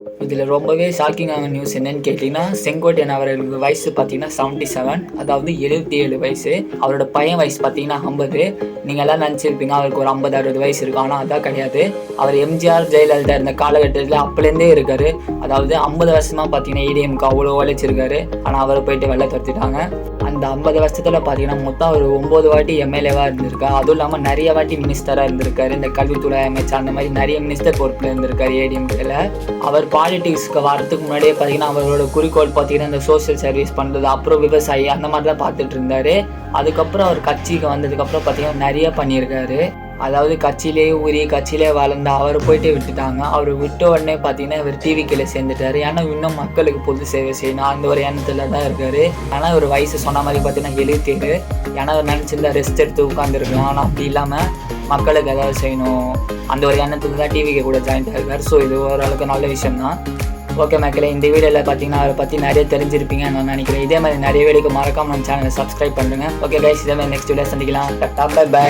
இதில் ரொம்பவே ஷாக்கிங்கான நியூஸ் என்னன்னு கேட்டிங்கன்னா, செங்கோட்டையன் அவர்களுக்கு வயசு பார்த்தீங்கன்னா 77, அதாவது 77 வயசு. அவரோட பையன் வயசு பார்த்தீங்கன்னா 50. நீங்கள் எல்லாம் நினச்சிருப்பீங்க அவருக்கு ஒரு 50, 60 வயசு இருக்கும். ஆனால் அதான் கிடையாது. அவர் எம்ஜிஆர், ஜெயலலிதா இருந்த காலகட்டத்தில் அப்போலேருந்தே இருக்கார். அதாவது 50 வருஷமாக பார்த்தீங்கன்னா ஏடிஎம்க்கு அவ்வளோ உழைச்சிருக்காரு. ஆனால் அவரை போயிட்டு வெளில துரத்திட்டாங்க. அந்த 50 வருஷத்தில் பார்த்தீங்கன்னா மொத்தம் ஒரு 9 வாட்டி எம்எல்ஏவாக இருந்திருக்காரு. அதுவும் இல்லாமல் நிறைய வாட்டி மினிஸ்டராக இருந்திருக்காரு. இந்த கல்வித்துறை அமைச்சர் அந்த மாதிரி நிறைய மினிஸ்டர் பொறுப்பில் இருந்திருக்காரு ஏடிஎம்கேல. அவர் பாலிடிக்ஸ்க்கு வரதுக்கு முன்னாடியே பார்த்தீங்கன்னா அவரோட குறிக்கோள் பார்த்தீங்கன்னா இந்த சோஷியல் சர்வீஸ் பண்ணுறது, அப்புறம் விவசாயி அந்த மாதிரி தான் பார்த்துட்டு இருந்தார். அதுக்கப்புறம் அவர் கட்சிக்கு வந்ததுக்கப்புறம் பார்த்தீங்கன்னா நிறைய பண்ணியிருக்காரு. அதாவது கட்சியிலே ஊறி கட்சியிலே வளர்ந்த அவரை போயிட்டு விட்டுட்டாங்க. அவர் விட்ட உடனே பார்த்தீங்கன்னா இவர் டிவிக்கில் சேர்ந்துட்டார். ஏன்னா இன்னும் மக்களுக்கு பொது சேவை செய்யணும் அந்த ஒரு எண்ணத்தில் தான் இருக்கார். ஆனால் ஒரு வயசு சொன்ன மாதிரி பார்த்தீங்கன்னா 77. ஏன்னா அவர் நினச்சிருந்தா ரெஸ்ட் எடுத்து உட்காந்துருக்கலாம். ஆனால் அப்படி இல்லாமல் மக்களுக்கு ஏதாவது செய்யணும் அந்த ஒரு எண்ணத்துக்கு தான் டிவிக்கு கூட ஜாயின் ஆகிருக்கார். ஸோ இது ஓரளவுக்கு நல்ல விஷயம் தான். ஓகே மக்களே, இந்த வீடியோவில் பார்த்தீங்கன்னா அவரை பற்றி நிறைய தெரிஞ்சிருப்பீங்கன்னு நான் நினைக்கிறேன். இதே மாதிரி நிறைய வீடியோக்கு மறக்காம நம்ம சேனலை சப்ஸ்கிரைப் பண்ணுங்கள். ஓகே கைஸ், இதே மாதிரி நெக்ஸ்ட் வீடியோ சந்திக்கலாம். டாடா, பை.